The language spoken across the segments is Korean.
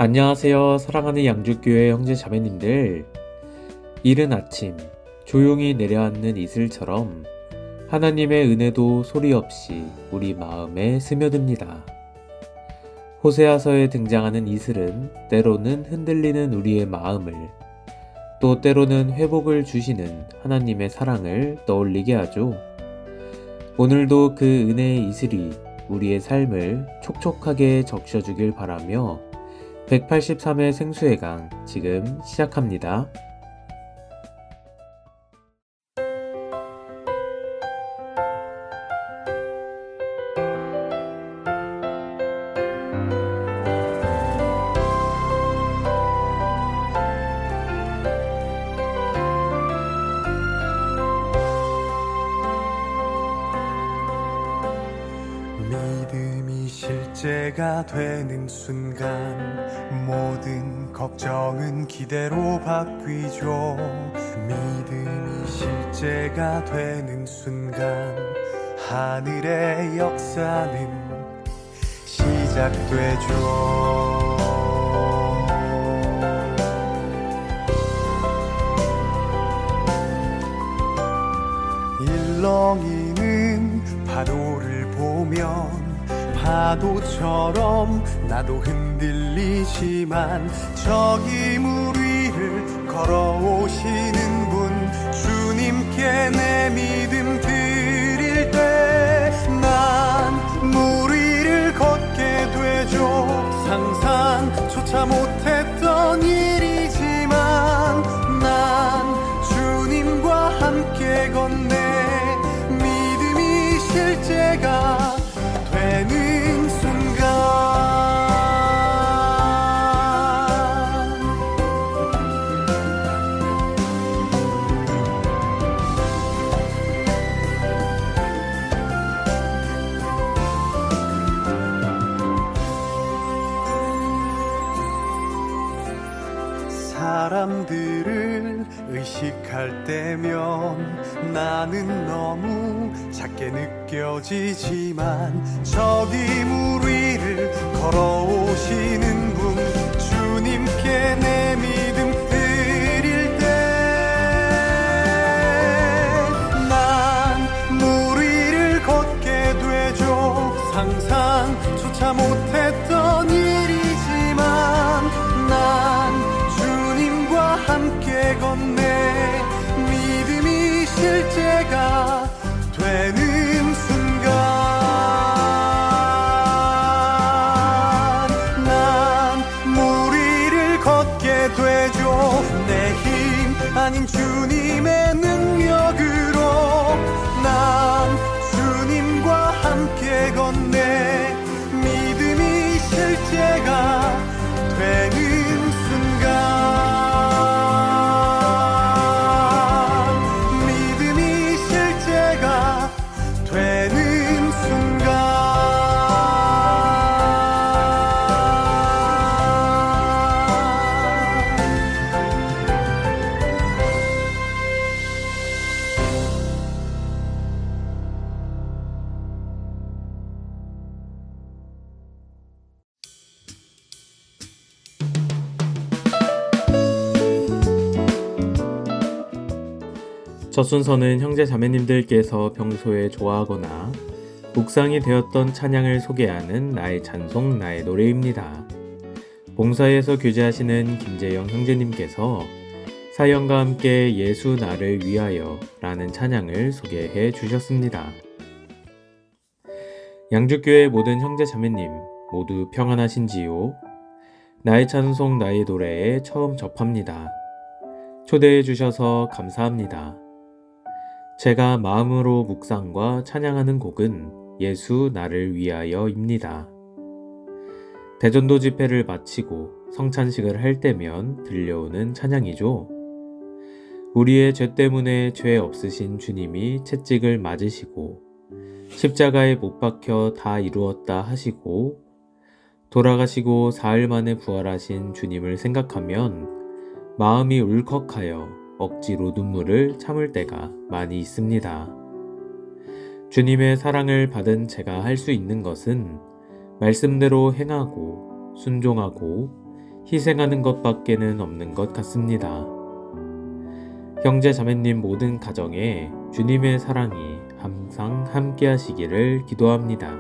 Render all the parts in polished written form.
안녕하세요. 사랑하는 양주교회 형제 자매님들. 이른 아침 조용히 내려앉는 이슬처럼 하나님의 은혜도 소리 없이 우리 마음에 스며듭니다. 호세아서에 등장하는 이슬은 때로는 흔들리는 우리의 마음을, 또 때로는 회복을 주시는 하나님의 사랑을 떠올리게 하죠. 오늘도 그 은혜의 이슬이 우리의 삶을 촉촉하게 적셔주길 바라며 183회 생수의 강 지금 시작합니다. 믿음이 실제가 되는 순간 모든 걱정은 기대로 바뀌죠. 믿음이 실제가 되는 순간 하늘의 역사는 시작되죠. 일렁이는 파도를 보면 파도처럼 나도 흔들리지만 저기 물 위를 걸어오시는 분 주님께 내 믿음 드릴 때 난 물 위를 걷게 되죠. 상상조차 못했던 일이지만 난 주님과 함께 걷네. 믿음이 실제가 되는 순간 사람들을 의식할 때면 나는 너무 작게 느껴지지만 저기 물 위를 걸어오시는 분 주님께 내 믿음 드릴 때 난 물 위를 걷게 되죠. 상상조차 못했던 일이지만 난 주님과 함께 걷네. 믿음이 실제가 되는 순간 난 물 위를 걷게 되죠. 내 힘 아닌 주님의 능력으로 난 주님과 함께 걷네. 믿음이 실제가 되는 순간 믿음이 실제가 되는 순간 첫 순서는 형제 자매님들께서 평소에 좋아하거나 묵상이 되었던 찬양을 소개하는 나의 찬송 나의 노래입니다. 봉사에서 교제하시는 김재영 형제님께서 사연과 함께 예수 나를 위하여 라는 찬양을 소개해 주셨습니다. 양주교회 모든 형제 자매님 모두 평안하신지요? 나의 찬송 나의 노래에 처음 접합니다. 초대해 주셔서 감사합니다. 제가 마음으로 묵상과 찬양하는 곡은 예수 나를 위하여입니다. 대전도 집회를 마치고 성찬식을 할 때면 들려오는 찬양이죠. 우리의 죄 때문에 죄 없으신 주님이 채찍을 맞으시고 십자가에 못 박혀 다 이루었다 하시고 돌아가시고 사흘 만에 부활하신 주님을 생각하면 마음이 울컥하여 억지로 눈물을 참을 때가 많이 있습니다. 주님의 사랑을 받은 제가 할 수 있는 것은 말씀대로 행하고 순종하고 희생하는 것밖에는 없는 것 같습니다. 형제 자매님 모든 가정에 주님의 사랑이 항상 함께 하시기를 기도합니다.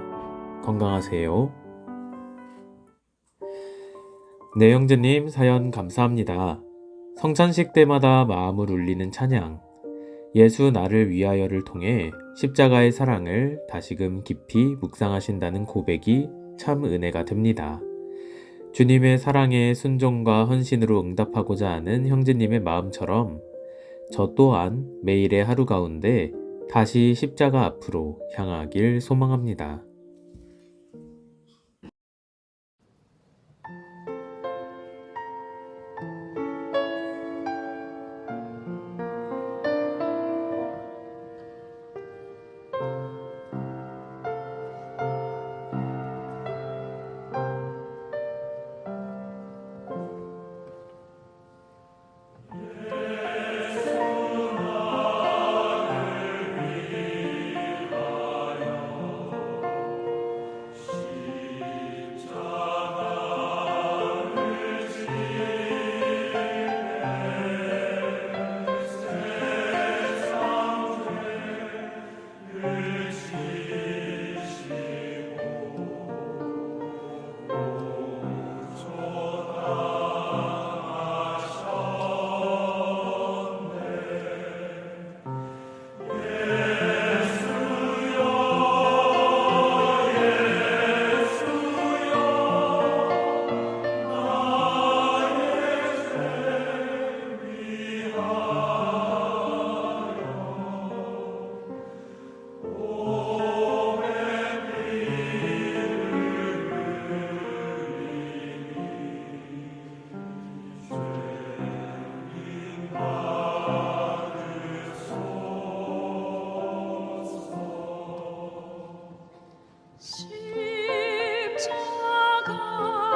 건강하세요. 네, 형제님 사연 감사합니다. 성찬식 때마다 마음을 울리는 찬양, 예수 나를 위하여를 통해 십자가의 사랑을 다시금 깊이 묵상하신다는 고백이 참 은혜가 됩니다. 주님의 사랑에 순종과 헌신으로 응답하고자 하는 형제님의 마음처럼 저 또한 매일의 하루 가운데 다시 십자가 앞으로 향하길 소망합니다.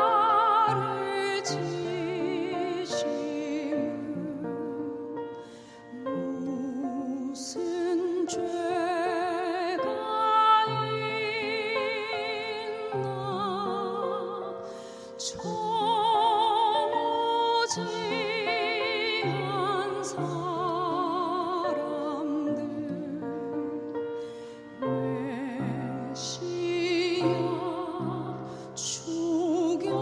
십자가를 지심은 무슨 죄가 있나 정오지한 사람들 메시아 죽였네.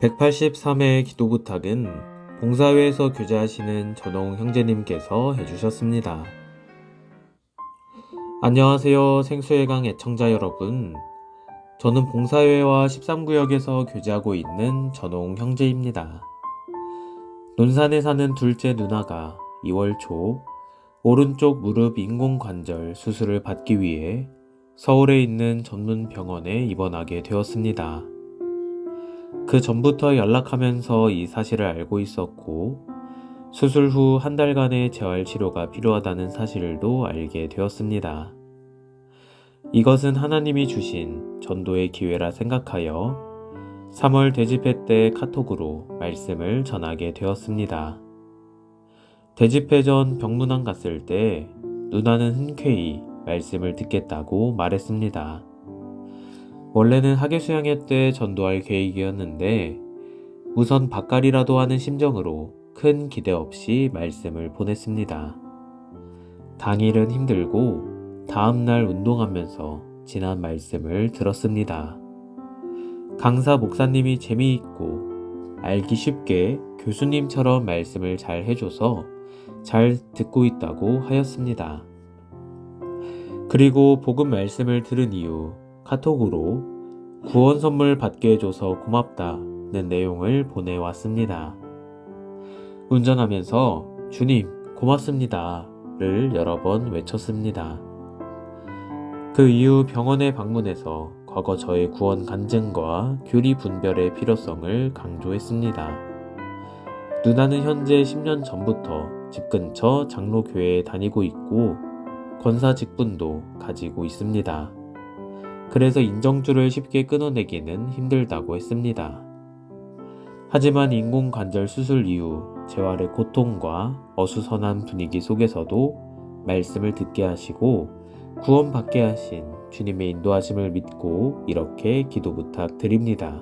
183회 기도 부탁은 봉사회에서 교제하시는 전홍 형제님께서 해주셨습니다. 안녕하세요, 생수의강 애청자 여러분. 저는 봉사회와 13구역에서 교제하고 있는 전홍 형제입니다. 논산에 사는 둘째 누나가 2월 초 오른쪽 무릎 인공관절 수술을 받기 위해 서울에 있는 전문 병원에 입원하게 되었습니다. 그 전부터 연락하면서 이 사실을 알고 있었고, 수술 후 한 달간의 재활 치료가 필요하다는 사실도 알게 되었습니다. 이것은 하나님이 주신 전도의 기회라 생각하여 3월 대집회 때 카톡으로 말씀을 전하게 되었습니다. 대집회 전 병문안 갔을 때 누나는 흔쾌히 말씀을 듣겠다고 말했습니다. 원래는 학예수양회 때 전도할 계획이었는데 우선 밥갈이라도 하는 심정으로 큰 기대 없이 말씀을 보냈습니다. 당일은 힘들고 다음날 운동하면서 지난 말씀을 들었습니다. 강사 목사님이 재미있고 알기 쉽게 교수님처럼 말씀을 잘 해줘서 잘 듣고 있다고 하였습니다. 그리고 복음 말씀을 들은 이후 카톡으로 구원 선물 받게 해줘서 고맙다는 내용을 보내왔습니다. 운전하면서 주님 고맙습니다를 여러 번 외쳤습니다. 그 이후 병원에 방문해서 과거 저의 구원 간증과 교리 분별의 필요성을 강조했습니다. 누나는 현재 10년 전부터 집 근처 장로교회에 다니고 있고 권사 직분도 가지고 있습니다. 그래서 인정줄을 쉽게 끊어내기는 힘들다고 했습니다. 하지만 인공관절 수술 이후 재활의 고통과 어수선한 분위기 속에서도 말씀을 듣게 하시고 구원받게 하신 주님의 인도하심을 믿고 이렇게 기도 부탁드립니다.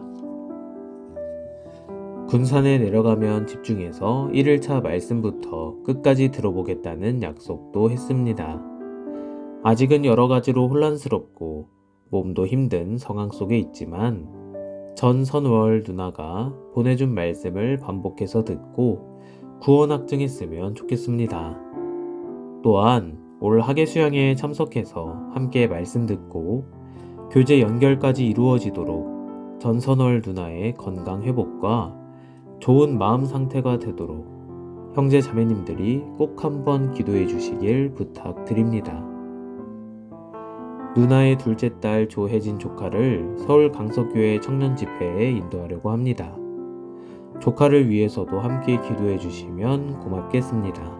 군산에 내려가면 집중해서 1일차 말씀부터 끝까지 들어보겠다는 약속도 했습니다. 아직은 여러 가지로 혼란스럽고 몸도 힘든 상황 속에 있지만 전 선월 누나가 보내준 말씀을 반복해서 듣고 구원 확증했으면 좋겠습니다. 또한 올 학예수양회에 참석해서 함께 말씀 듣고 교제 연결까지 이루어지도록 전 선월 누나의 건강 회복과 좋은 마음 상태가 되도록 형제 자매님들이 꼭 한번 기도해 주시길 부탁드립니다. 누나의 둘째 딸 조혜진 조카를 서울 강석교회 청년 집회에 인도하려고 합니다. 조카를 위해서도 함께 기도해 주시면 고맙겠습니다.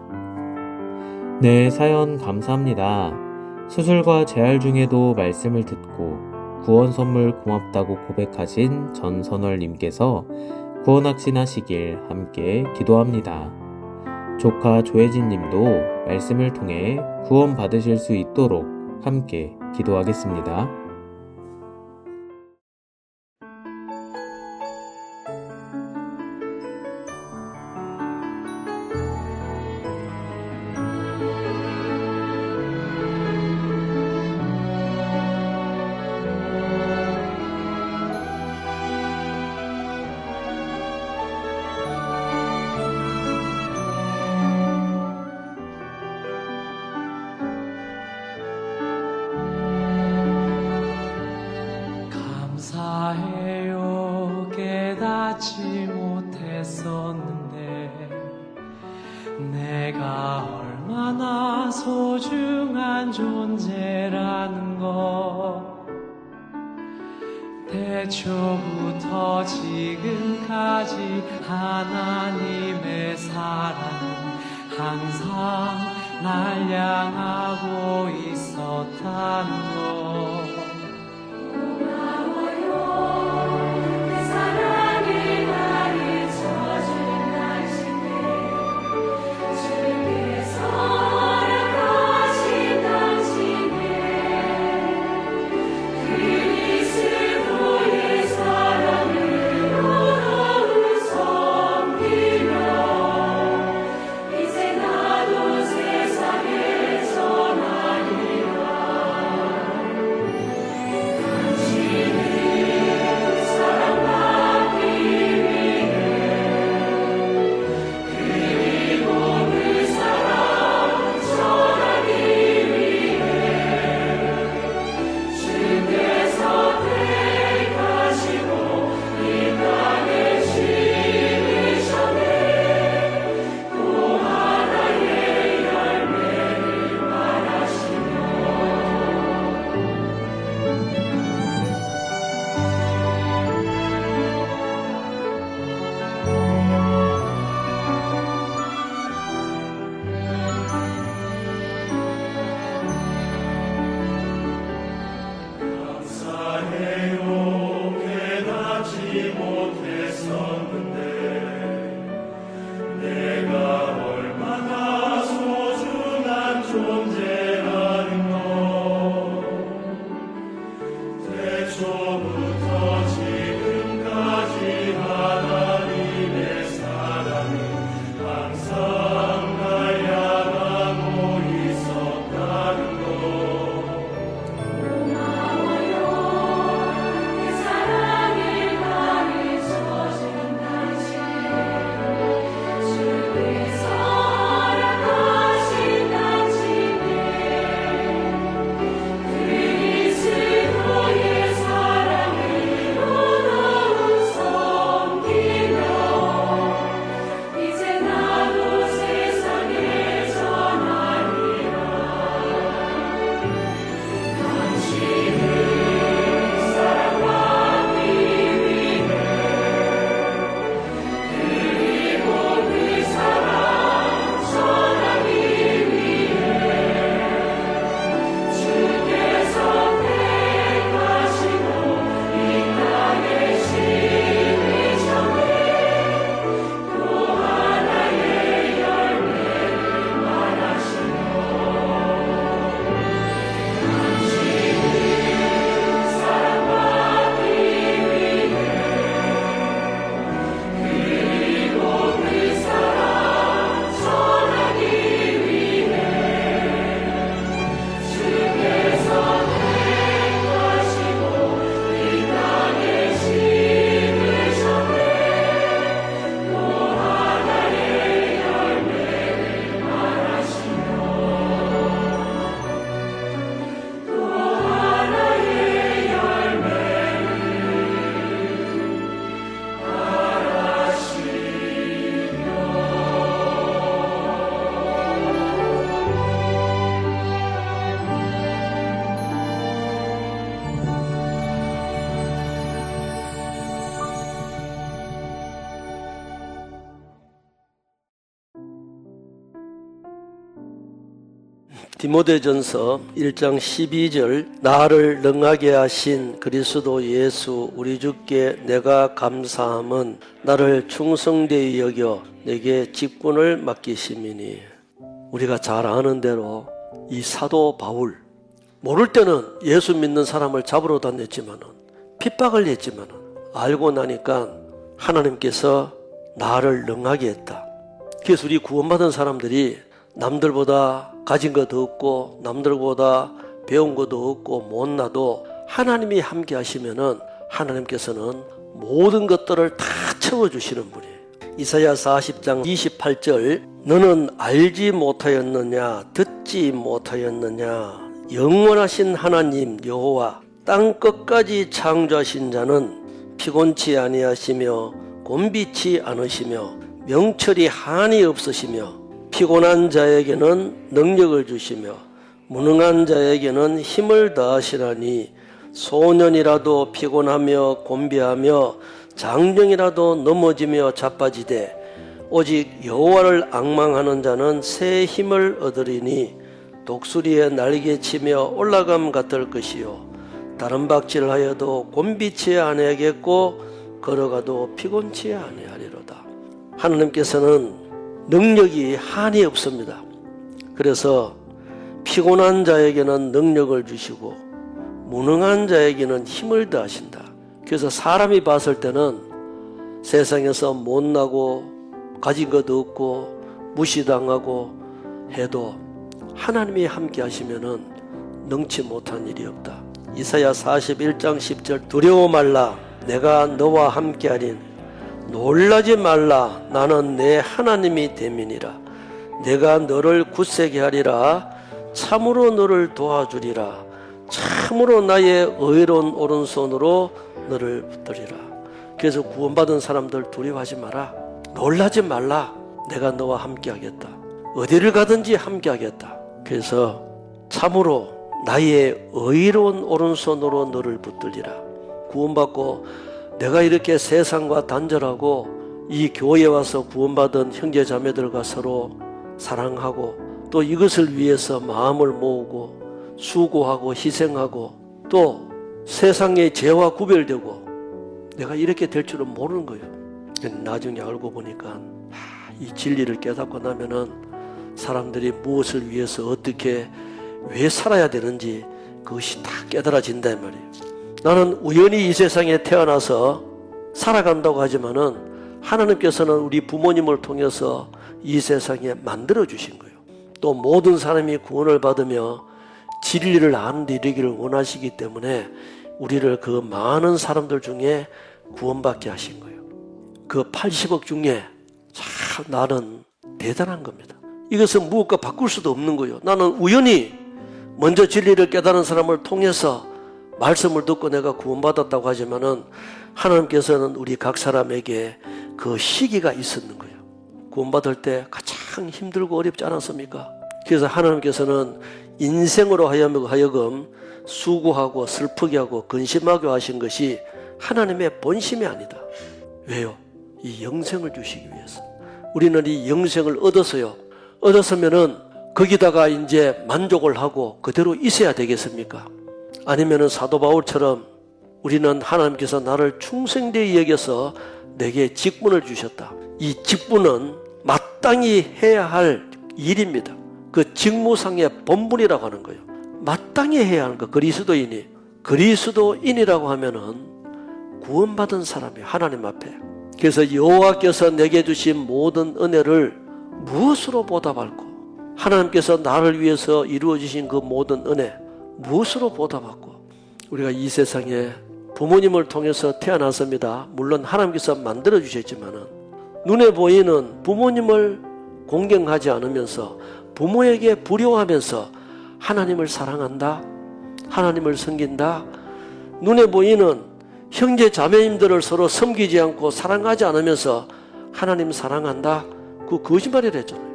네, 사연 감사합니다. 수술과 재활 중에도 말씀을 듣고 구원 선물 고맙다고 고백하신 전선월님께서 구원 확신하시길 함께 기도합니다. 조카 조혜진님도 말씀을 통해 구원 받으실 수 있도록 함께 기도하겠습니다. 감사해요. 깨닫지 못했었는데 내가 얼마나 소중한 존재라는 것, 태초부터 지금까지 하나님의 사랑은 항상 날 향하고 있었다는 것. 디모데전서 1장 12절 나를 능하게 하신 그리스도 예수 우리 주께 내가 감사함은 나를 충성되이 여겨 내게 직분을 맡기심이니. 우리가 잘 아는 대로 이 사도 바울 모를 때는 예수 믿는 사람을 잡으러 다녔지만은 핍박을 했지만은 알고 나니까 하나님께서 나를 능하게 했다. 그래서 우리 구원받은 사람들이 남들보다 가진 것도 없고 남들보다 배운 것도 없고 못나도 하나님이 함께 하시면은 하나님께서는 모든 것들을 다 채워주시는 분이에요. 이사야 40장 28절 너는 알지 못하였느냐 듣지 못하였느냐 영원하신 하나님 여호와 땅 끝까지 창조하신 자는 피곤치 아니하시며 곤비치 않으시며 명철이 한이 없으시며 피곤한 자에게는 능력을 주시며 무능한 자에게는 힘을 다하시라니 소년이라도 피곤하며 곤비하며 장정이라도 넘어지며 자빠지되 오직 여호와를 앙망하는 자는 새 힘을 얻으리니 독수리의 날개치며 올라감 같을 것이요 다른 박질하여도 곤비치 아니하겠고 걸어가도 피곤치 아니하리로다. 하나님께서는 능력이 한이 없습니다. 그래서 피곤한 자에게는 능력을 주시고 무능한 자에게는 힘을 더하신다. 그래서 사람이 봤을 때는 세상에서 못나고 가진 것도 없고 무시당하고 해도 하나님이 함께 하시면은 능치 못한 일이 없다. 이사야 41장 10절 두려워 말라 내가 너와 함께하리니 놀라지 말라 나는 내 하나님이 됨이니라. 내가 너를 굳세게 하리라. 참으로 너를 도와주리라. 참으로 나의 의로운 오른손으로 너를 붙들리라. 그래서 구원받은 사람들 두려워하지 마라. 놀라지 말라. 내가 너와 함께하겠다. 어디를 가든지 함께하겠다. 그래서 참으로 나의 의로운 오른손으로 너를 붙들리라. 구원받고 내가 이렇게 세상과 단절하고 이 교회에 와서 구원받은 형제 자매들과 서로 사랑하고 또 이것을 위해서 마음을 모으고 수고하고 희생하고 또 세상의 죄와 구별되고 내가 이렇게 될 줄은 모르는 거예요. 나중에 알고 보니까 이 진리를 깨닫고 나면은 사람들이 무엇을 위해서 어떻게 왜 살아야 되는지 그것이 다 깨달아진다 이 말이에요. 나는 우연히 이 세상에 태어나서 살아간다고 하지만은 하나님께서는 우리 부모님을 통해서 이 세상에 만들어 주신 거예요. 또 모든 사람이 구원을 받으며 진리를 아는 데 이르기를 원하시기 때문에 우리를 그 많은 사람들 중에 구원받게 하신 거예요. 그 80억 중에 참 나는 대단한 겁니다. 이것은 무엇과 바꿀 수도 없는 거예요. 나는 우연히 먼저 진리를 깨달은 사람을 통해서 말씀을 듣고 내가 구원받았다고 하지만은 하나님께서는 우리 각 사람에게 그 시기가 있었는 거예요. 구원받을 때 가장 힘들고 어렵지 않았습니까? 그래서 하나님께서는 인생으로 하여금 수고하고 슬프게 하고 근심하게 하신 것이 하나님의 본심이 아니다. 왜요? 이 영생을 주시기 위해서. 우리는 이 영생을 얻었으면은 거기다가 이제 만족을 하고 그대로 있어야 되겠습니까? 아니면은 사도 바울처럼 우리는 하나님께서 나를 충성되이 여겨서 내게 직분을 주셨다. 이 직분은 마땅히 해야 할 일입니다. 그 직무상의 본분이라고 하는 거예요. 마땅히 해야 하는 거. 그리스도인이라고 하면은 구원받은 사람이 하나님 앞에. 그래서 여호와께서 내게 주신 모든 은혜를 무엇으로 보답할까? 하나님께서 나를 위해서 이루어지신 그 모든 은혜 무엇으로 보답받고? 우리가 이 세상에 부모님을 통해서 태어났습니다. 물론 하나님께서 만들어 주셨지만은 눈에 보이는 부모님을 공경하지 않으면서 부모에게 불효하면서 하나님을 사랑한다, 하나님을 섬긴다, 눈에 보이는 형제 자매님들을 서로 섬기지 않고 사랑하지 않으면서 하나님 사랑한다, 그 거짓말이라 했잖아요.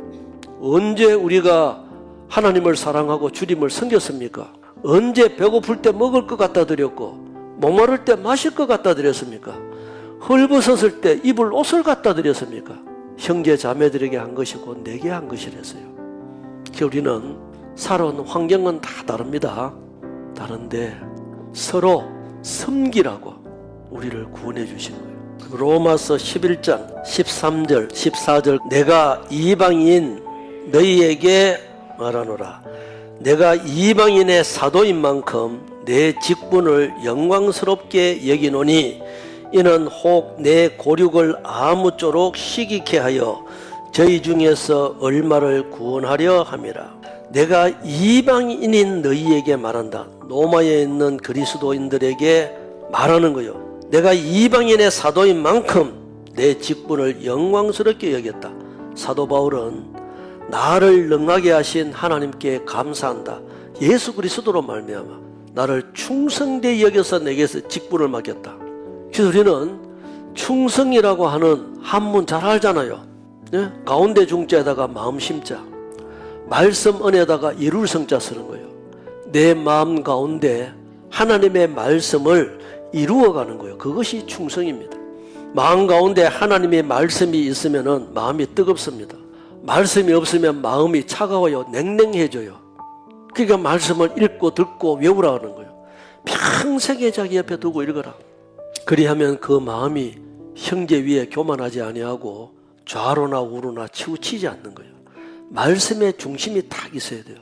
언제 우리가 하나님을 사랑하고 주님을 섬겼습니까? 언제 배고플 때 먹을 것 갖다 드렸고 목마를 때 마실 것 갖다 드렸습니까? 헐벗었을 때 입을 옷을 갖다 드렸습니까? 형제 자매들에게 한 것이고 내게 한 것이랬어요. 우리는 살아온 환경은 다 다릅니다. 다른데 서로 섬기라고 우리를 구원해 주신 거예요. 로마서 11장 13절 14절 내가 이방인 너희에게 말하노라. 내가 이방인의 사도인 만큼 내 직분을 영광스럽게 여기노니 이는 혹 내 고륙을 아무쪼록 시기케 하여 저희 중에서 얼마를 구원하려 함이라. 내가 이방인인 너희에게 말한다. 로마에 있는 그리스도인들에게 말하는 거요. 내가 이방인의 사도인 만큼 내 직분을 영광스럽게 여겼다. 사도 바울은 나를 능하게 하신 하나님께 감사한다. 예수 그리스도로 말미암아 나를 충성되이 여겨서 내게서 직분을 맡겼다. 그래서 우리는 충성이라고 하는 한문 잘 알잖아요. 네? 가운데 중자에다가 마음 심자, 말씀 은에다가 이룰 성자 쓰는 거예요. 내 마음 가운데 하나님의 말씀을 이루어가는 거예요. 그것이 충성입니다. 마음 가운데 하나님의 말씀이 있으면 마음이 뜨겁습니다. 말씀이 없으면 마음이 차가워요. 냉랭해져요. 그러니까 말씀을 읽고 듣고 외우라는 거예요. 평생에 자기 옆에 두고 읽어라. 그리하면 그 마음이 형제 위에 교만하지 아니하고 좌로나 우로나 치우치지 않는 거예요. 말씀의 중심이 딱 있어야 돼요.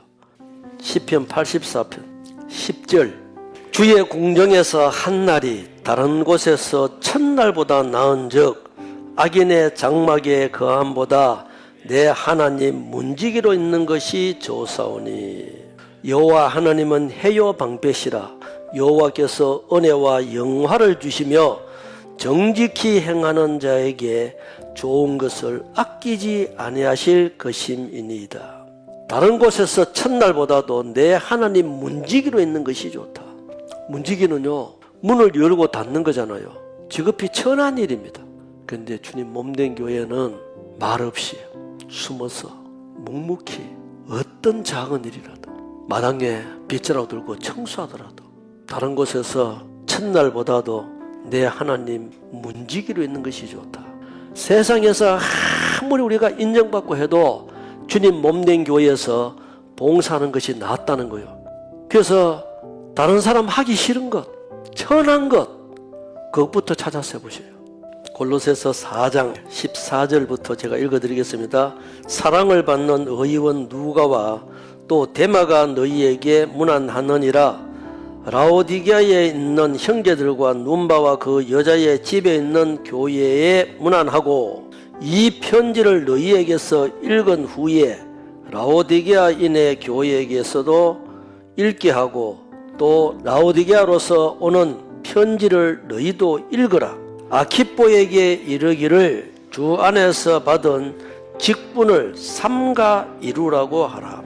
시편 84편 10절 주의 궁정에서 한 날이 다른 곳에서 첫날보다 나은 즉 악인의 장막의 거함보다 내 하나님 문지기로 있는 것이 좋사오니 여호와 하나님은 해요 방패시라. 여호와께서 은혜와 영화를 주시며 정직히 행하는 자에게 좋은 것을 아끼지 아니하실 것임이니이다. 다른 곳에서 첫날보다도 내 하나님 문지기로 있는 것이 좋다. 문지기는요, 문을 열고 닫는 거잖아요. 지극히 천한 일입니다. 그런데 주님 몸된 교회는 말없이 숨어서 묵묵히 어떤 작은 일이라도 마당에 빗자루 들고 청소하더라도 다른 곳에서 첫날보다도 내 하나님 문지기로 있는 것이 좋다. 세상에서 아무리 우리가 인정받고 해도 주님 몸된 교회에서 봉사하는 것이 낫다는 거예요. 그래서 다른 사람 하기 싫은 것, 천한 것, 그것부터 찾아서 해보세요. 골로새서 4장 14절부터 제가 읽어드리겠습니다. 사랑을 받는 의원 누가와 또 데마가 너희에게 문안하느니라. 라오디게아에 있는 형제들과 눈바와 그 여자의 집에 있는 교회에 문안하고 이 편지를 너희에게서 읽은 후에 라오디게아인의 교회에게서도 읽게 하고 또 라오디게아로서 오는 편지를 너희도 읽어라. 아키포에게 이르기를 주 안에서 받은 직분을 삼가 이루라고 하라.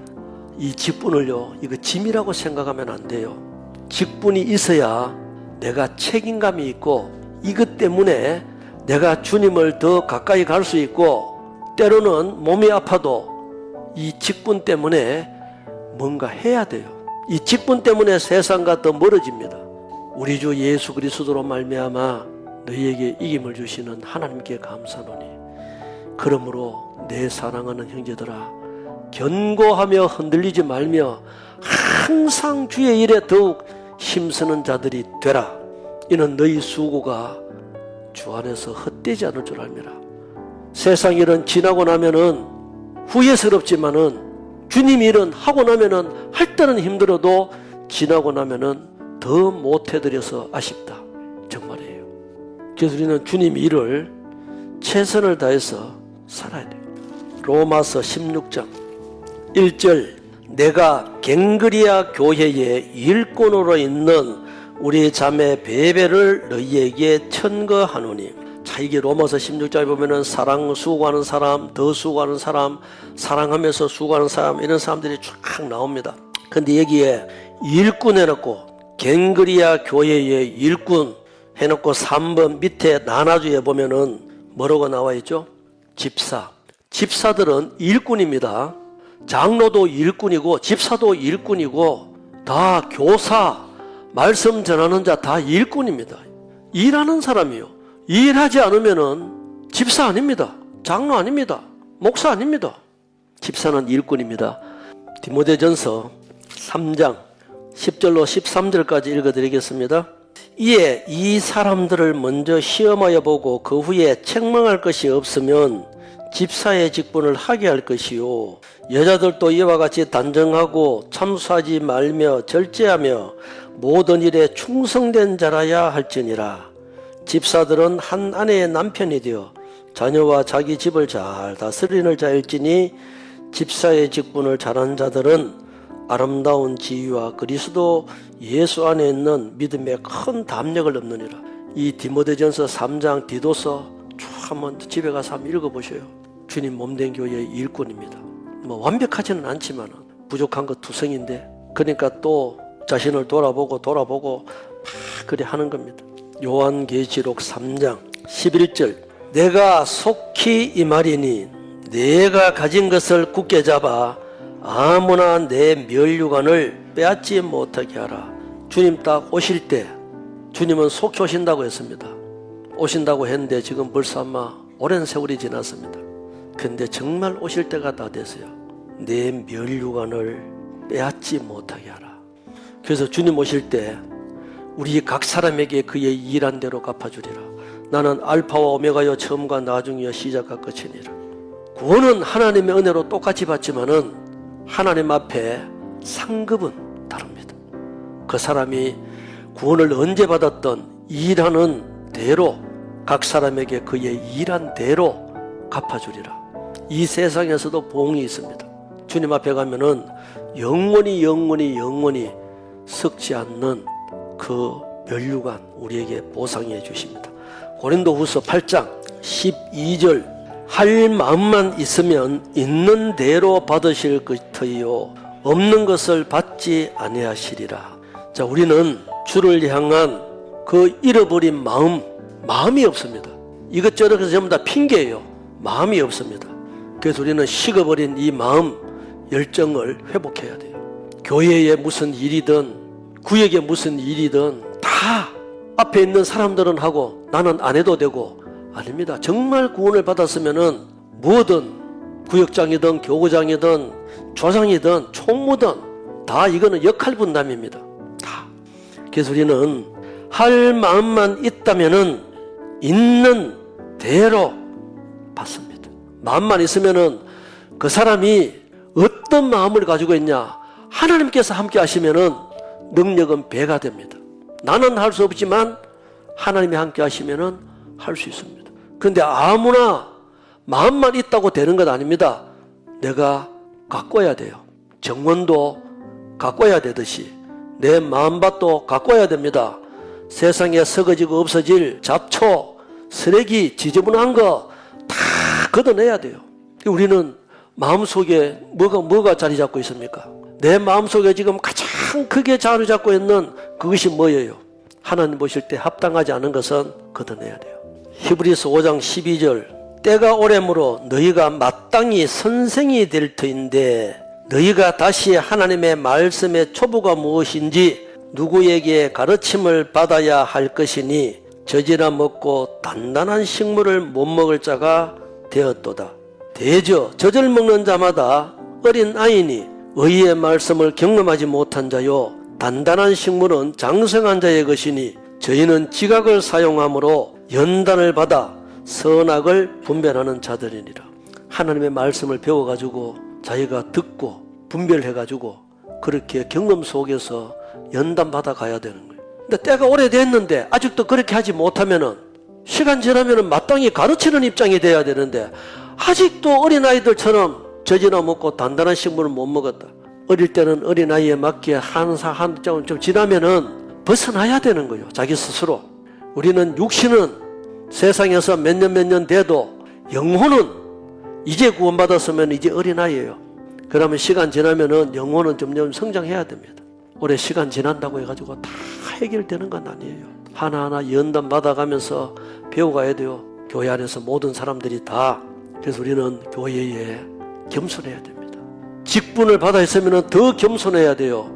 이 직분을요, 이거 짐이라고 생각하면 안 돼요. 직분이 있어야 내가 책임감이 있고 이것 때문에 내가 주님을 더 가까이 갈 수 있고 때로는 몸이 아파도 이 직분 때문에 뭔가 해야 돼요. 이 직분 때문에 세상과 더 멀어집니다. 우리 주 예수 그리스도로 말미암아 너희에게 이김을 주시는 하나님께 감사노니 그러므로 내 사랑하는 형제들아 견고하며 흔들리지 말며 항상 주의 일에 더욱 힘쓰는 자들이 되라. 이는 너희 수고가 주 안에서 헛되지 않을 줄 알미라. 세상 일은 지나고 나면은 후회스럽지만은 주님 일은 하고 나면은 할 때는 힘들어도 지나고 나면은 더 못해드려서 아쉽다. 정말이에요. 그래서 우리는 주님 일을 최선을 다해서 살아야 돼요. 로마서 16장 1절 내가 갱그리아 교회의 일꾼으로 있는 우리 자매 베베를 너희에게 천거하노니. 자, 이게 로마서 16장에 보면은 사랑 수고하는 사람, 더 수고하는 사람, 사랑하면서 수고하는 사람, 이런 사람들이 쫙 나옵니다. 근데 여기에 일꾼 해놓고 갱그리아 교회의 일꾼 해놓고 3번 밑에 나눠주에 보면은 뭐라고 나와 있죠? 집사. 집사들은 일꾼입니다. 장로도 일꾼이고 집사도 일꾼이고 다 교사, 말씀 전하는 자 다 일꾼입니다. 일하는 사람이요. 일하지 않으면은 집사 아닙니다. 장로 아닙니다. 목사 아닙니다. 집사는 일꾼입니다. 디모데전서 3장 10절로 13절까지 읽어드리겠습니다. 이에 이 사람들을 먼저 시험하여 보고 그 후에 책망할 것이 없으면 집사의 직분을 하게 할 것이요, 여자들도 이와 같이 단정하고 참수하지 말며 절제하며 모든 일에 충성된 자라야 할지니라. 집사들은 한 아내의 남편이 되어 자녀와 자기 집을 잘 다스리는 자일지니 집사의 직분을 잘하는 자들은 아름다운 지위와 그리스도 예수 안에 있는 믿음에 큰 담력을 얻느니라. 이 디모데전서 3장 디도서 쭉 한번 집에 가서 한번 읽어보셔요. 주님 몸된 교회의 일꾼입니다. 뭐 완벽하지는 않지만 부족한 것 투성인데, 그러니까 또 자신을 돌아보고 막 그래 하는 겁니다. 요한계시록 3장 11절, 내가 속히 이 말이니 내가 가진 것을 굳게 잡아 아무나 내 면류관을 빼앗지 못하게 하라. 주님 딱 오실 때, 주님은 속히 오신다고 했습니다. 오신다고 했는데 지금 벌써 아마 오랜 세월이 지났습니다. 근데 정말 오실 때가 다 됐어요. 내 면류관을 빼앗지 못하게 하라. 그래서 주님 오실 때 우리 각 사람에게 그의 일한 대로 갚아주리라. 나는 알파와 오메가여 처음과 나중이여 시작과 끝이니라. 구원은 하나님의 은혜로 똑같이 받지만은 하나님 앞에 상급은 다릅니다. 그 사람이 구원을 언제 받았던 일하는 대로 각 사람에게 그의 일한 대로 갚아주리라. 이 세상에서도 보응이 있습니다. 주님 앞에 가면은 영원히 썩지 않는 그 면류관 우리에게 보상해 주십니다. 고린도후서 8장 12절, 할 마음만 있으면 있는 대로 받으실 것이요 없는 것을 받지 아니하시리라. 자, 우리는 주를 향한 그 잃어버린 마음이 없습니다. 이것저것 전부 다 핑계예요. 마음이 없습니다. 그래서 우리는 식어버린 이 마음 열정을 회복해야 돼요. 교회에 무슨 일이든 구역에 무슨 일이든 다 앞에 있는 사람들은 하고 나는 안 해도 되고, 아닙니다. 정말 구원을 받았으면은 뭐든 구역장이든 교구장이든 조장이든 총무든 다 이거는 역할 분담입니다. 다. 그래서 우리는 할 마음만 있다면은 있는 대로 받습니다. 마음만 있으면은 그 사람이 어떤 마음을 가지고 있냐, 하나님께서 함께 하시면은 능력은 배가 됩니다. 나는 할 수 없지만 하나님이 함께 하시면은 할 수 있습니다. 그런데 아무나 마음만 있다고 되는 건 아닙니다. 내가 가꿔야 돼요. 정원도 가꿔야 되듯이 내 마음밭도 가꿔야 됩니다. 세상에 썩어지고 없어질 잡초, 쓰레기, 지저분한 거 다 걷어내야 돼요. 우리는 마음속에 뭐가 자리 잡고 있습니까? 내 마음속에 지금 가장 크게 자리 잡고 있는 그것이 뭐예요? 하나님 보실 때 합당하지 않은 것은 걷어내야 돼요. 히브리서 5장 12절, 때가 오래므로 너희가 마땅히 선생이 될 터인데 너희가 다시 하나님의 말씀의 초보가 무엇인지 누구에게 가르침을 받아야 할 것이니 젖이나 먹고 단단한 식물을 못 먹을 자가 되었도다. 대저 젖을 먹는 자마다 어린 아이니 의의 말씀을 경험하지 못한 자요 단단한 식물은 장성한 자의 것이니 저희는 지각을 사용함으로 연단을 받아 선악을 분별하는 자들이니라. 하나님의 말씀을 배워가지고 자기가 듣고 분별해가지고 그렇게 경험 속에서 연단받아 가야 되는 거예요. 근데 때가 오래됐는데 아직도 그렇게 하지 못하면은 시간 지나면은 마땅히 가르치는 입장이 돼야 되는데 아직도 어린아이들처럼 젖이나 먹고 단단한 식물을 못 먹었다. 어릴 때는 어린아이에 맞게 한참 좀 지나면은 벗어나야 되는 거예요. 자기 스스로. 우리는 육신은 세상에서 몇 년 돼도 영혼은 이제 구원받았으면 이제 어린아이예요. 그러면 시간 지나면은 영혼은 점점 성장해야 됩니다. 오래 시간 지난다고 해가지고 다 해결되는 건 아니에요. 하나하나 연단 받아가면서 배워가야 돼요. 교회 안에서 모든 사람들이 다. 그래서 우리는 교회에 겸손해야 됩니다. 직분을 받아 있으면 더 겸손해야 돼요.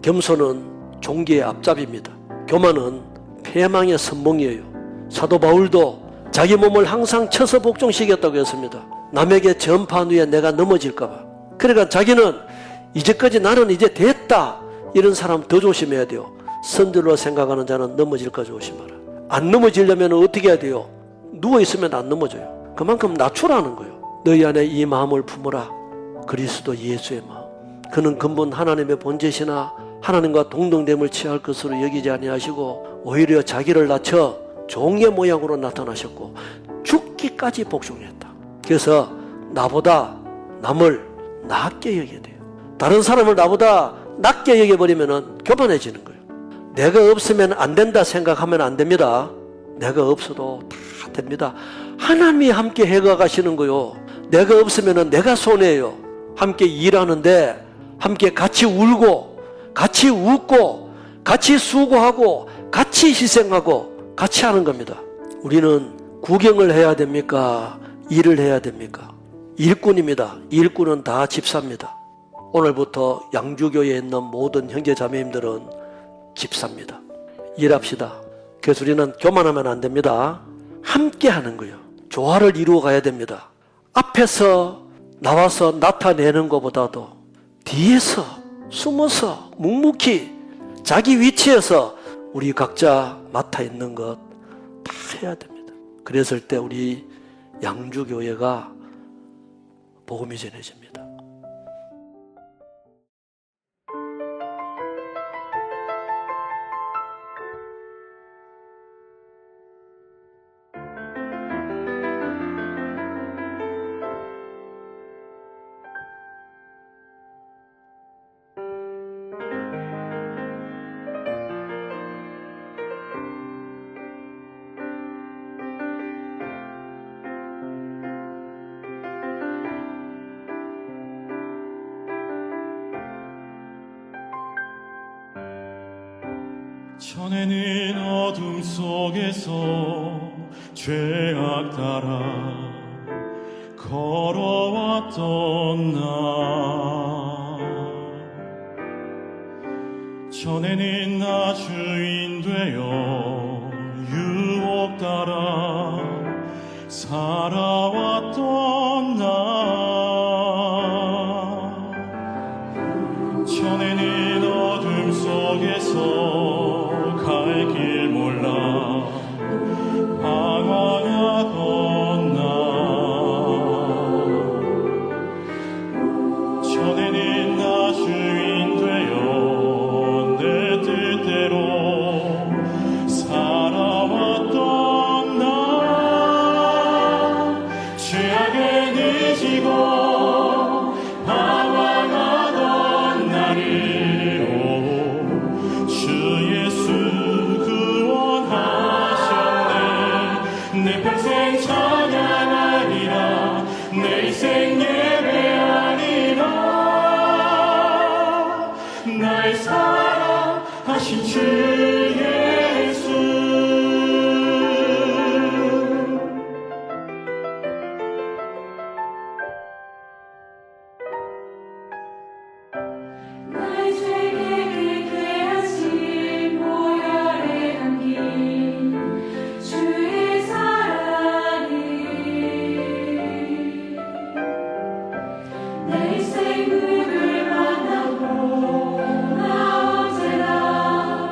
겸손은 종기의 앞잡이입니다. 교만은 패망의 선봉이에요. 사도 바울도 자기 몸을 항상 쳐서 복종시켰다고 했습니다. 남에게 전파한 후에 내가 넘어질까 봐. 그러니까 자기는 이제까지 나는 이제 됐다, 이런 사람 더 조심해야 돼요. 선들로 생각하는 자는 넘어질까 조심하라. 안 넘어지려면 어떻게 해야 돼요? 누워있으면 안 넘어져요. 그만큼 낮추라는 거예요. 너희 안에 이 마음을 품어라. 그리스도 예수의 마음. 그는 근본 하나님의 본체시나 하나님과 동등됨을 취할 것으로 여기지 아니하시고 오히려 자기를 낮춰 종의 모양으로 나타나셨고 죽기까지 복종했다. 그래서 나보다 남을 낮게 여겨야 돼요. 다른 사람을 나보다 낮게 여겨버리면 교만해지는 거예요. 내가 없으면 안 된다 생각하면 안 됩니다. 내가 없어도 다 됩니다. 하나님이 함께 해가 가시는 거요. 내가 없으면 내가 손해예요. 함께 일하는데 함께 같이 울고 같이 웃고 같이 수고하고 같이 희생하고 같이 하는 겁니다. 우리는 구경을 해야 됩니까? 일을 해야 됩니까? 일꾼입니다. 일꾼은 다 집사입니다. 오늘부터 양주교회에 있는 모든 형제자매님들은 집사입니다. 일합시다. 그래서 우리는 교만하면 안 됩니다. 함께 하는 거예요. 조화를 이루어 가야 됩니다. 앞에서 나와서 나타내는 것보다도 뒤에서 숨어서 묵묵히 자기 위치에서 우리 각자 맡아 있는 것 다 해야 됩니다. 그랬을 때 우리 양주교회가 복음이 전해집니다. 전에는 어둠 속에서 죄악 따라 걸어왔던 나, 전에는 나 주인 되어 유혹 따라 살아왔던 나, 전에는 어둠 속에서 갈 길 몰라 방황하던 나, 전에는 나 주인 되어 내 뜻대로 살아왔던 나, 죄악에 늦이고 방황하던 나를 주 예수 구원하셨네. 내 평생 찬양하리라. 내 인생 예배하리라. 날 사랑하신 주 예수. 나의 죄게 긁게 하신 보혈에 담긴 주의 사랑이 내 인생 흙을 만나고 나 언제나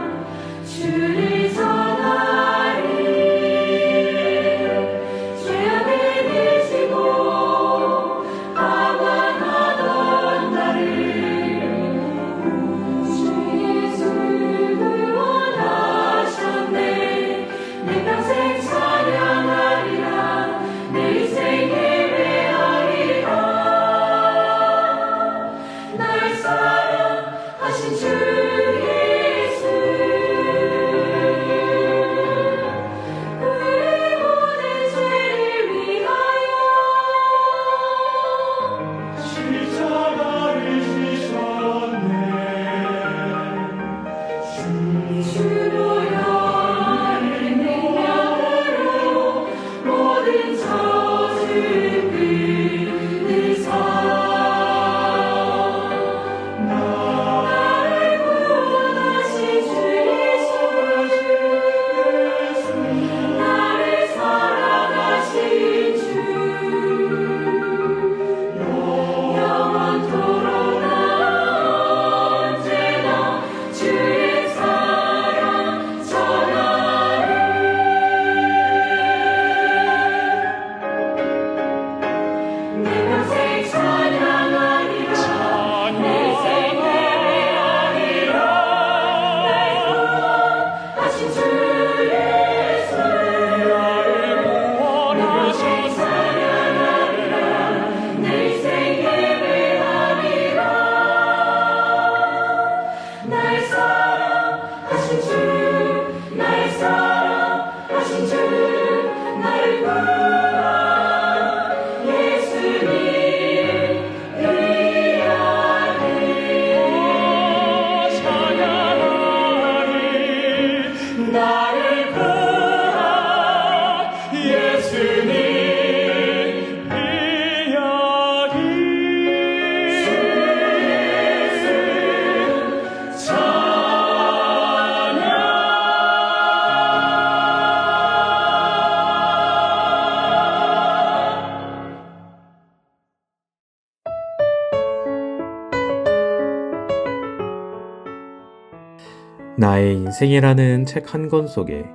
나의 인생이라는 책 한 권 속에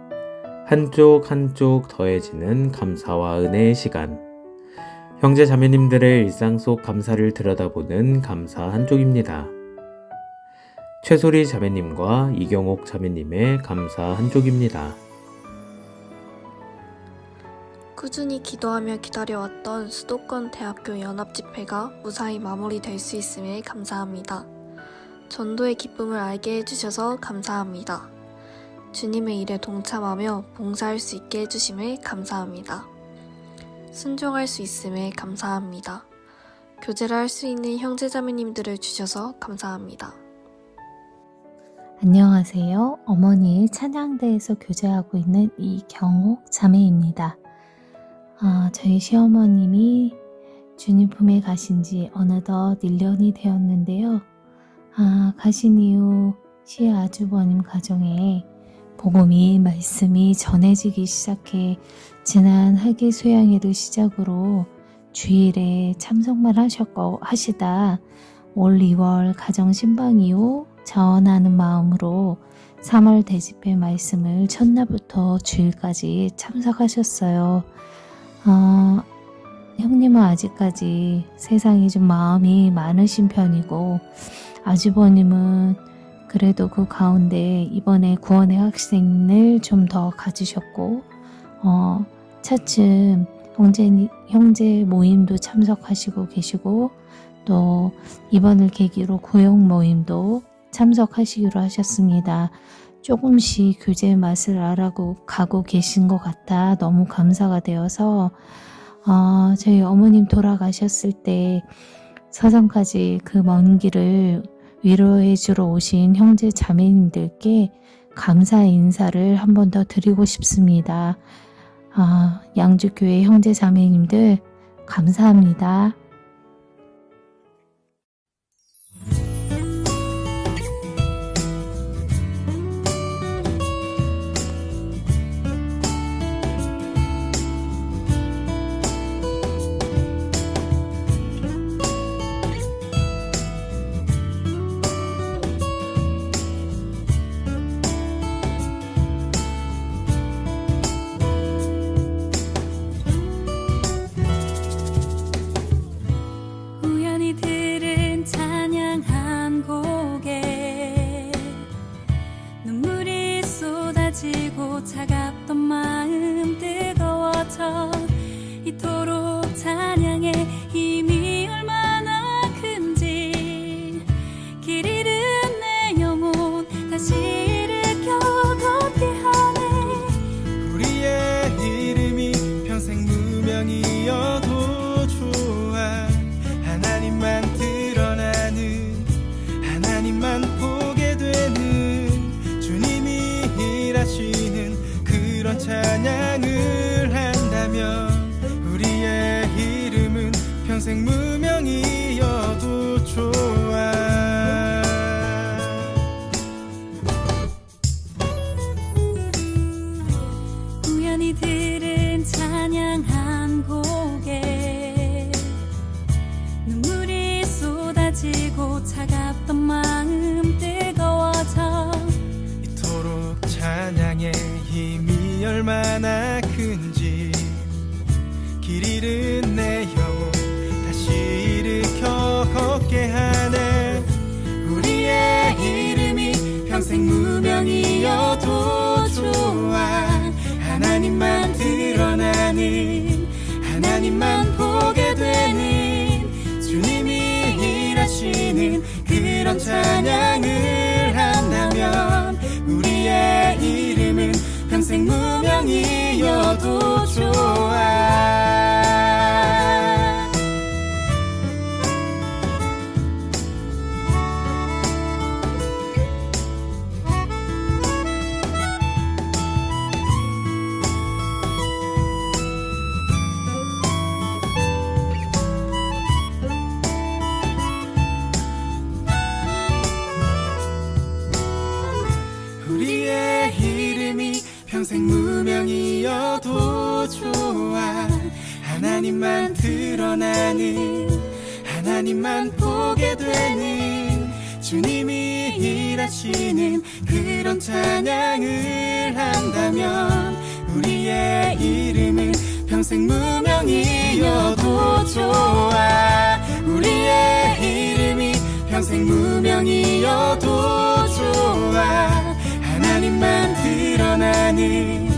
한쪽 한쪽 더해지는 감사와 은혜의 시간. 형제 자매님들의 일상 속 감사를 들여다보는 감사 한쪽입니다. 최소리 자매님과 이경옥 자매님의 감사 한쪽입니다. 꾸준히 기도하며 기다려왔던 수도권 대학교 연합집회가 무사히 마무리될 수 있음에 감사합니다. 전도의 기쁨을 알게 해주셔서 감사합니다. 주님의 일에 동참하며 봉사할 수 있게 해주심에 감사합니다. 순종할 수 있음에 감사합니다. 교제를 할 수 있는 형제자매님들을 주셔서 감사합니다. 안녕하세요. 어머니의 찬양대에서 교제하고 있는 이경옥 자매입니다. 저희 시어머님이 주님 품에 가신 지 어느덧 1년이 되었는데요. 가신 이후 시아주버님 가정에 복음이 말씀이 전해지기 시작해 지난 학예 수양회를 시작으로 주일에 참석만 하시다 올 2월 가정 신방 이후 자원하는 마음으로 3월 대집회 말씀을 첫날부터 주일까지 참석하셨어요. 형님은 아직까지 세상에 좀 마음이 많으신 편이고 아주버님은 그래도 그 가운데 이번에 구원의 학생을 좀 더 가지셨고 차츰 형제 모임도 참석하시고 계시고 또 이번을 계기로 구역 모임도 참석하시기로 하셨습니다. 조금씩 교제의 맛을 알아가고 계신 것 같아 너무 감사가 되어서 저희 어머님 돌아가셨을 때 서점까지 그 먼 길을 위로해 주러 오신 형제 자매님들께 감사의 인사를 한 번 더 드리고 싶습니다. 양주교회 형제 자매님들 감사합니다. 우연히 들은 찬양 한 곡에 눈물이 쏟아지고 차갑던 마음 뜨거워져 이토록 찬양의 힘이 얼마나 큰지 길 잃은 내 영혼 다시 일으켜 걷게 하네. 우리의 이름이 평생 무명이어도 좋아. 하나님만 드러나는 하나님만 보게 되는 주님이 일하시는 그런 찬양을 한다면 우리의 이름은 평생 무명이어도 좋아. 우연히 들은 찬양 한 곡에 눈물이 쏟아지고 차갑던 마음 뜨거워져 이토록 찬양의 힘이 얼마나 큰지 길 잃은 내 영혼 다시 일으켜 걷게 하네. 우리의 이름이 평생 무명이어도 좋아. 하나님만 드러나는 하나님만 보게 되는 주님이 일하시는 그런 찬양을 한다면 우리의 이름은 평생 무명이어도 좋아. 우리의 이름이 평생 무명이어도 좋아. 하나님만 드러나는 하나님만 보게 되는 주님이 일하시는 그런 찬양을 한다면 우리의 이름은 평생 무명이어도 좋아. 우리의 이름이 평생 무명이어도 좋아. 하나님만 드러나는,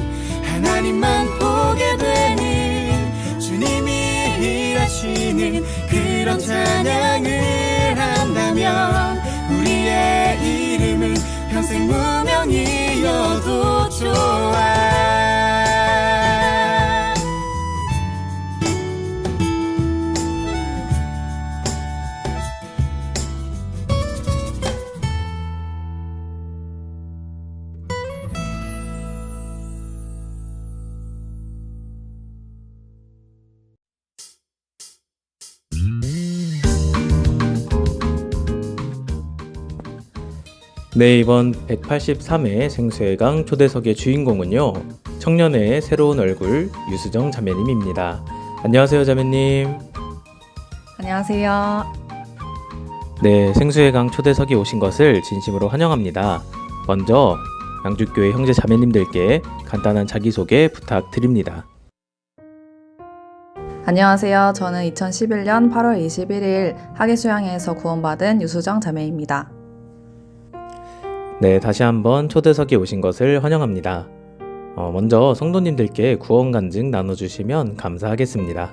하나님만 보게 되는 주님이 일하시는 그런 찬양을 한다면 우리의 이름은 평생 무명이어도 좋아. 네, 이번 183회 생수의 강 초대석의 주인공은요, 청년회의 새로운 얼굴 유수정 자매님입니다. 안녕하세요, 자매님. 안녕하세요. 네, 생수의 강 초대석에 오신 것을 진심으로 환영합니다. 먼저 양주교회 형제 자매님들께 간단한 자기소개 부탁드립니다. 안녕하세요. 저는 2011년 8월 21일 하계수양회에서 구원받은 유수정 자매입니다. 네, 다시 한번 초대석에 오신 것을 환영합니다. 먼저 성도님들께 구원 간증 나눠주시면 감사하겠습니다.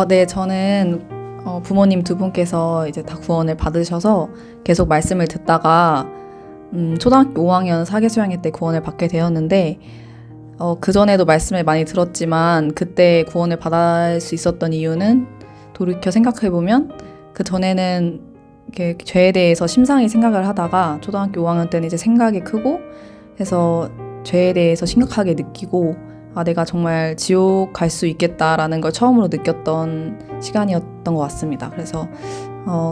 네, 저는 부모님 두 분께서 이제 다 구원을 받으셔서 계속 말씀을 듣다가 초등학교 5학년 사계수양회 때 구원을 받게 되었는데, 그전에도 말씀을 많이 들었지만 그때 구원을 받을 수 있었던 이유는 돌이켜 생각해보면 그 전에는 이렇게 죄에 대해서 심상히 생각을 하다가 초등학교 5학년 때는 이제 생각이 크고 해서 죄에 대해서 심각하게 느끼고 내가 정말 지옥 갈 수 있겠다라는 걸 처음으로 느꼈던 시간이었던 것 같습니다. 그래서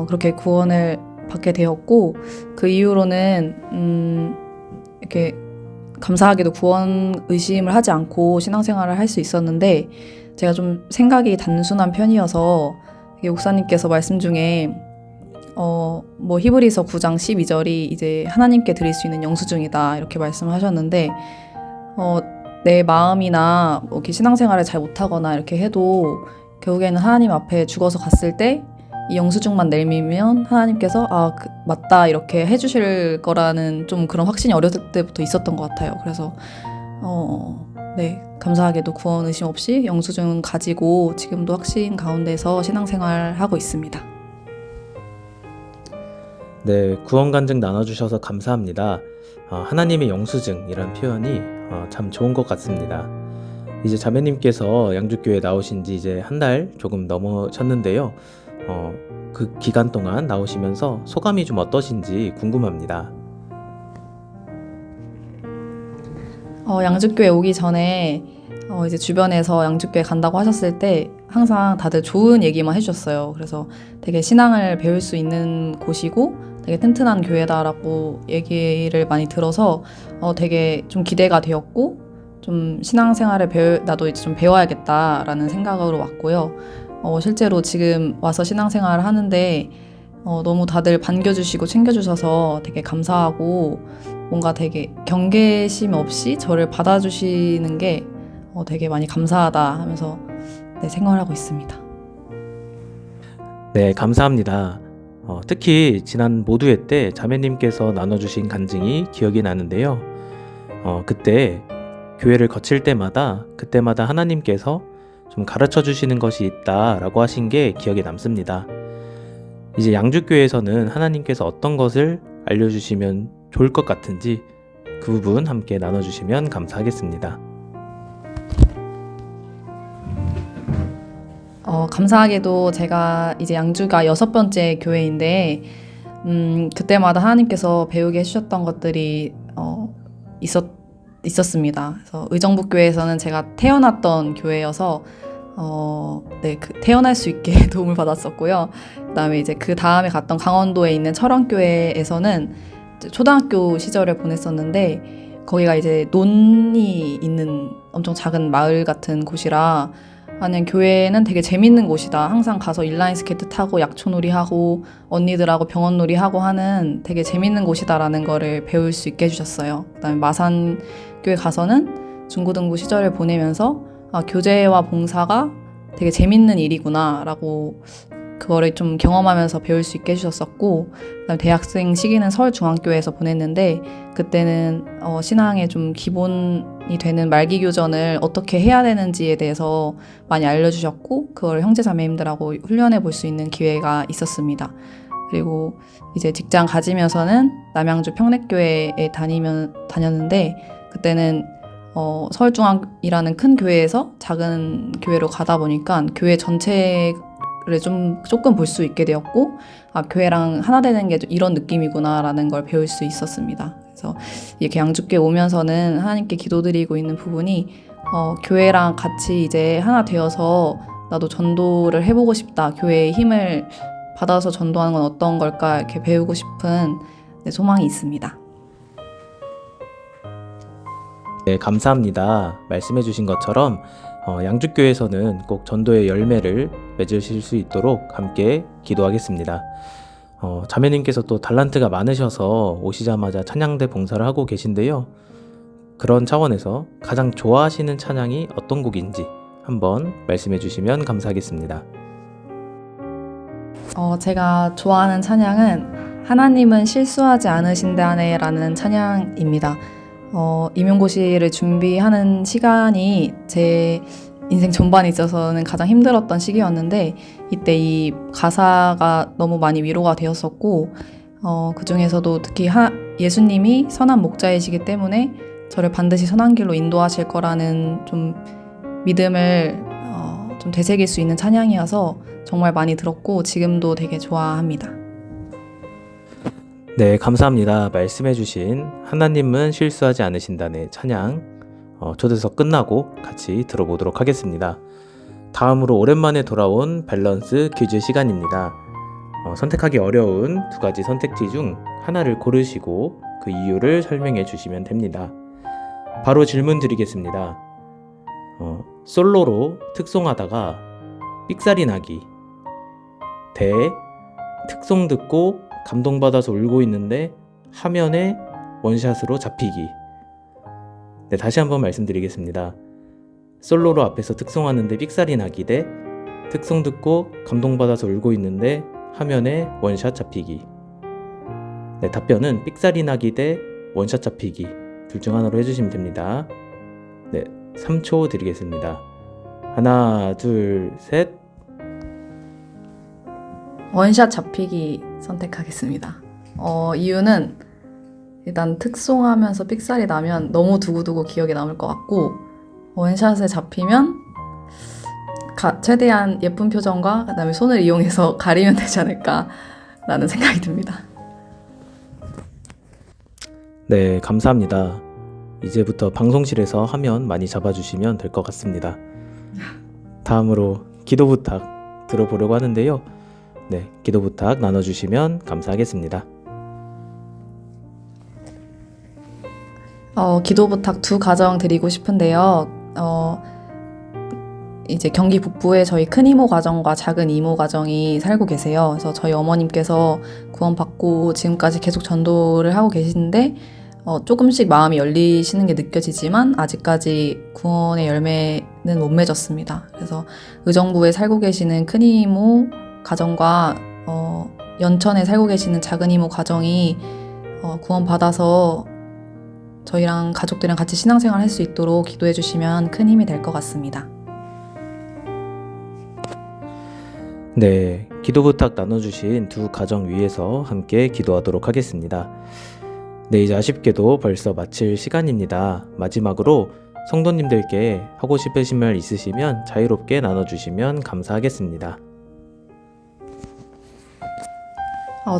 그렇게 구원을 받게 되었고, 그 이후로는 이렇게 감사하게도 구원 의심을 하지 않고 신앙생활을 할 수 있었는데, 제가 좀 생각이 단순한 편이어서 목사님께서 말씀 중에 히브리서 9장 12절이 이제 하나님께 드릴 수 있는 영수증이다 이렇게 말씀을 하셨는데, 내 마음이나 이렇게 신앙생활을 잘 못하거나 이렇게 해도 결국에는 하나님 앞에 죽어서 갔을 때 이 영수증만 내밀면 하나님께서 맞다 이렇게 해주실 거라는 좀 그런 확신이 어렸을 때부터 있었던 것 같아요. 그래서 네, 감사하게도 구원 의심 없이 영수증 가지고 지금도 확신 가운데서 신앙생활 하고 있습니다. 네, 구원 간증 나눠주셔서 감사합니다. 하나님의 영수증이란 표현이 참 좋은 것 같습니다. 이제 자매님께서 양주교회 나오신 지 이제 한 달 조금 넘으셨는데요. 그 기간 동안 나오시면서 소감이 좀 어떠신지 궁금합니다. 양주교회 오기 전에 이제 주변에서 양주교회 간다고 하셨을 때 항상 다들 좋은 얘기만 해주셨어요. 그래서 되게 신앙을 배울 수 있는 곳이고 되게 튼튼한 교회다라고 얘기를 많이 들어서 되게 좀 기대가 되었고, 좀 신앙생활을 나도 이제 좀 배워야겠다라는 생각으로 왔고요. 실제로 지금 와서 신앙생활을 하는데 너무 다들 반겨주시고 챙겨주셔서 되게 감사하고, 뭔가 되게 경계심 없이 저를 받아주시는 게 되게 많이 감사하다 하면서 생각을 하고 있습니다. 네, 감사합니다. 특히 지난 모두회 때 자매님께서 나눠주신 간증이 기억이 나는데요. 그때 교회를 거칠 때마다 그때마다 하나님께서 좀 가르쳐 주시는 것이 있다라고 하신 게 기억에 남습니다. 이제 양주교회에서는 하나님께서 어떤 것을 알려주시면 좋을 것 같은지 그 부분 함께 나눠주시면 감사하겠습니다. 감사하게도 제가 이제 양주가 6번째 교회인데 그때마다 하나님께서 배우게 해주셨던 것들이 있었습니다. 그래서 의정부교회에서는 제가 태어났던 교회여서 태어날 수 있게 도움을 받았었고요. 그다음에 이제 그 다음에 갔던 강원도에 있는 철원교회에서는 초등학교 시절을 보냈었는데, 거기가 이제 논이 있는 엄청 작은 마을 같은 곳이라 아니면 교회는 되게 재밌는 곳이다. 항상 가서 인라인 스케이트 타고 약초놀이 하고 언니들하고 병원놀이 하고 하는 되게 재밌는 곳이다라는 거를 배울 수 있게 해주셨어요. 그다음에 마산교회 가서는 중고등부 시절을 보내면서 교제와 봉사가 되게 재밌는 일이구나라고 그거를 좀 경험하면서 배울 수 있게 해주셨었고, 그다음에 대학생 시기는 서울중앙교회에서 보냈는데 그때는 신앙의 좀 기본이 되는 말기교전을 어떻게 해야 되는지에 대해서 많이 알려주셨고, 그걸 형제자매님들하고 훈련해 볼 수 있는 기회가 있었습니다. 그리고 이제 직장 가지면서는 남양주 평택교회에 다녔는데 그때는 서울중앙이라는 큰 교회에서 작은 교회로 가다 보니까 교회 전체를 조금 볼 수 있게 되었고, 교회랑 하나 되는 게 이런 느낌이구나라는 걸 배울 수 있었습니다. 그래서 이렇게 양주교회 오면서는 하나님께 기도드리고 있는 부분이 교회랑 같이 이제 하나 되어서 나도 전도를 해보고 싶다. 교회의 힘을 받아서 전도하는 건 어떤 걸까 이렇게 배우고 싶은 소망이 있습니다. 네, 감사합니다. 말씀해 주신 것처럼 양주교에서는 꼭 전도의 열매를 맺으실 수 있도록 함께 기도하겠습니다. 자매님께서 또 달란트가 많으셔서 오시자마자 찬양대 봉사를 하고 계신데요. 그런 차원에서 가장 좋아하시는 찬양이 어떤 곡인지 한번 말씀해 주시면 감사하겠습니다. 제가 좋아하는 찬양은 하나님은 실수하지 않으신다네 라는 찬양입니다. 임용고시를 준비하는 시간이 제 인생 전반에 있어서는 가장 힘들었던 시기였는데 이때 이 가사가 너무 많이 위로가 되었었고, 그 중에서도 특히 예수님이 선한 목자이시기 때문에 저를 반드시 선한 길로 인도하실 거라는 좀 믿음을 좀 되새길 수 있는 찬양이어서 정말 많이 들었고 지금도 되게 좋아합니다. 네, 감사합니다. 말씀해주신 하나님은 실수하지 않으신다네 찬양 초대석 끝나고 같이 들어보도록 하겠습니다. 다음으로 오랜만에 돌아온 밸런스 퀴즈 시간입니다. 선택하기 어려운 두 가지 선택지 중 하나를 고르시고 그 이유를 설명해 주시면 됩니다. 바로 질문 드리겠습니다. 솔로로 특송하다가 삑사리 나기 대 특송 듣고 감동받아서 울고 있는데 화면에 원샷으로 잡히기. 네, 다시 한번 말씀드리겠습니다. 솔로로 앞에서 특송하는데 삑사리 나기 대 특송 듣고 감동받아서 울고 있는데 화면에 원샷 잡히기. 네, 답변은 삑사리 나기 대 원샷 잡히기 둘 중 하나로 해주시면 됩니다. 네, 3초 드리겠습니다. 하나, 둘, 셋. 원샷 잡히기 선택하겠습니다. 이유는 일단 특송하면서 삑살이 나면 너무 두고두고 기억에 남을 것 같고, 원샷에 잡히면 최대한 예쁜 표정과 그다음에 손을 이용해서 가리면 되지 않을까라는 생각이 듭니다. 네, 감사합니다. 이제부터 방송실에서 화면 많이 잡아주시면 될 것 같습니다. 다음으로 기도 부탁 들어보려고 하는데요. 네, 기도 부탁 나눠주시면 감사하겠습니다. 기도 부탁 두 가정 드리고 싶은데요. 이제 경기 북부에 저희 큰 이모 가정과 작은 이모 가정이 살고 계세요. 그래서 저희 어머님께서 구원받고 지금까지 계속 전도를 하고 계시는데 조금씩 마음이 열리시는 게 느껴지지만 아직까지 구원의 열매는 못 맺었습니다. 그래서 의정부에 살고 계시는 큰 이모 가정과 연천에 살고 계시는 작은 이모 가정이 구원받아서 저희랑 가족들이랑 같이 신앙생활 할 수 있도록 기도해 주시면 큰 힘이 될 것 같습니다. 네, 기도 부탁 나눠주신 두 가정 위해서 함께 기도하도록 하겠습니다. 네, 이제 아쉽게도 벌써 마칠 시간입니다. 마지막으로 성도님들께 하고 싶으신 말 있으시면 자유롭게 나눠주시면 감사하겠습니다.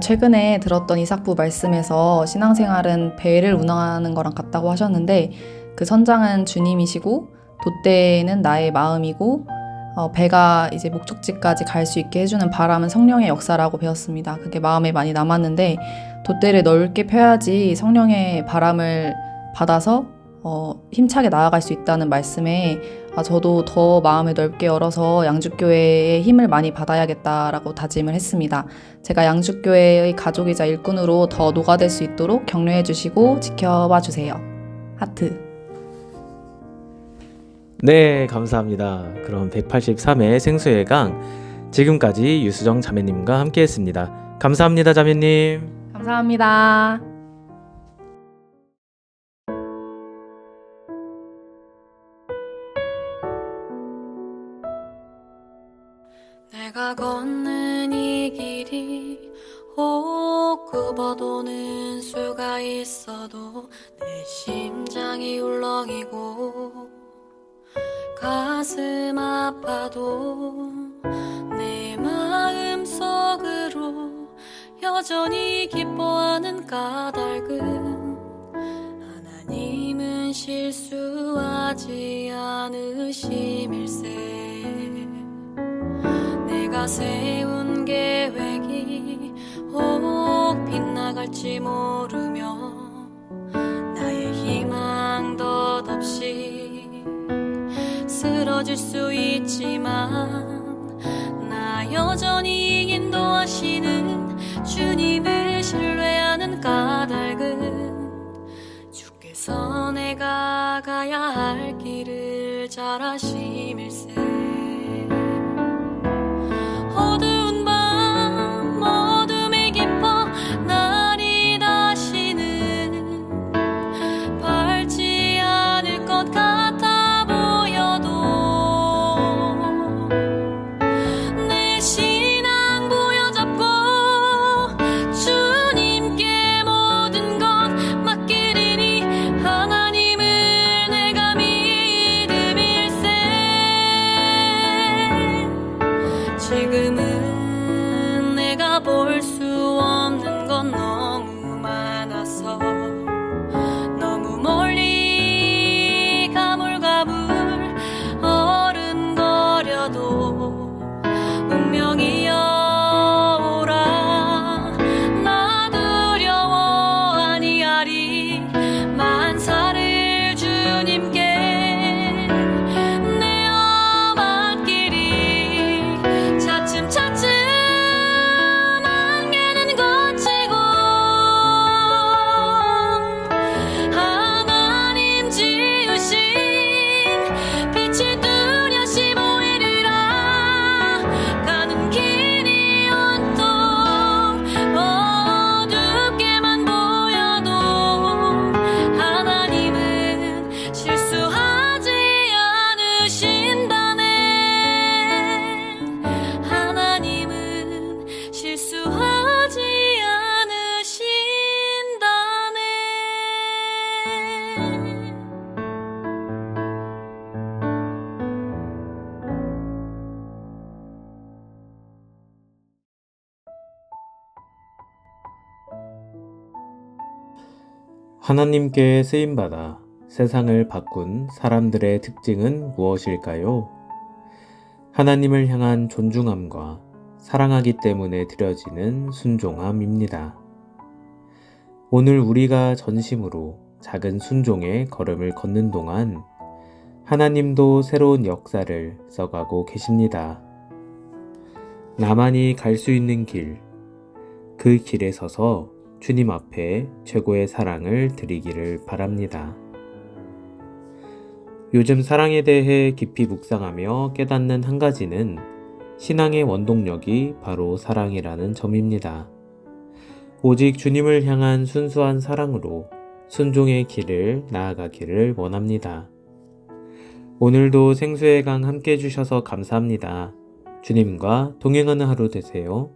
최근에 들었던 이삭부 말씀에서 신앙생활은 배를 운항하는 거랑 같다고 하셨는데, 그 선장은 주님이시고 돛대는 나의 마음이고 배가 이제 목적지까지 갈 수 있게 해주는 바람은 성령의 역사라고 배웠습니다. 그게 마음에 많이 남았는데, 돛대를 넓게 펴야지 성령의 바람을 받아서 힘차게 나아갈 수 있다는 말씀에 저도 더 마음을 넓게 열어서 양주교회의 힘을 많이 받아야겠다라고 다짐을 했습니다. 제가 양주교회의 가족이자 일꾼으로 더 녹아들 수 있도록 격려해 주시고 지켜봐 주세요. 하트. 네, 감사합니다. 그럼 183회 생수의 강 지금까지 유수정 자매님과 함께했습니다. 감사합니다, 자매님. 감사합니다. 내가 걷는 이 길이 혹 굽어도는 수가 있어도 내 심장이 울렁이고 가슴 아파도 내 마음 속으로 여전히 기뻐하는 까닭은 하나님은 실수하지 않으심일세. 내가 세운 계획이 혹 빗나갈지 모르며 나의 희망 덧없이 쓰러질 수 있지만 나 여전히 인도하시는 주님을 신뢰하는 까닭은 주께서 내가 가야 할 길을 잘 아심일세. 어두운 밤 어둠에 깊어 날이 다시는 밝지 않을 것 같아 보여도 내 신앙 부여잡고 주님께 모든 것 맡기리니 하나님을 내가 믿음일세. 지금은 내가 볼 수 없는 건 너무 많아서 너무 멀리 가물가물 어른거려도 운명이여 오라. 나 두려워 아니하리. 만사를 주님께 내어 맡기리. 차츰차츰 안개는 걷히고 하나님 지으신 빛이 뚜렷이 보이리라. 가는 길이 온통 어둡게만 보여도 하나님은 실수하지 않으신다네. 하나님은 실수하지 않으신다네. 하나님께 쓰임받아 세상을 바꾼 사람들의 특징은 무엇일까요? 하나님을 향한 존중함과 사랑하기 때문에 드려지는 순종함입니다. 오늘 우리가 전심으로 작은 순종의 걸음을 걷는 동안 하나님도 새로운 역사를 써가고 계십니다. 나만이 갈 수 있는 길, 그 길에 서서 주님 앞에 최고의 사랑을 드리기를 바랍니다. 요즘 사랑에 대해 깊이 묵상하며 깨닫는 한 가지는 신앙의 원동력이 바로 사랑이라는 점입니다. 오직 주님을 향한 순수한 사랑으로 순종의 길을 나아가기를 원합니다. 오늘도 생수의 강 함께 해주셔서 감사합니다. 주님과 동행하는 하루 되세요.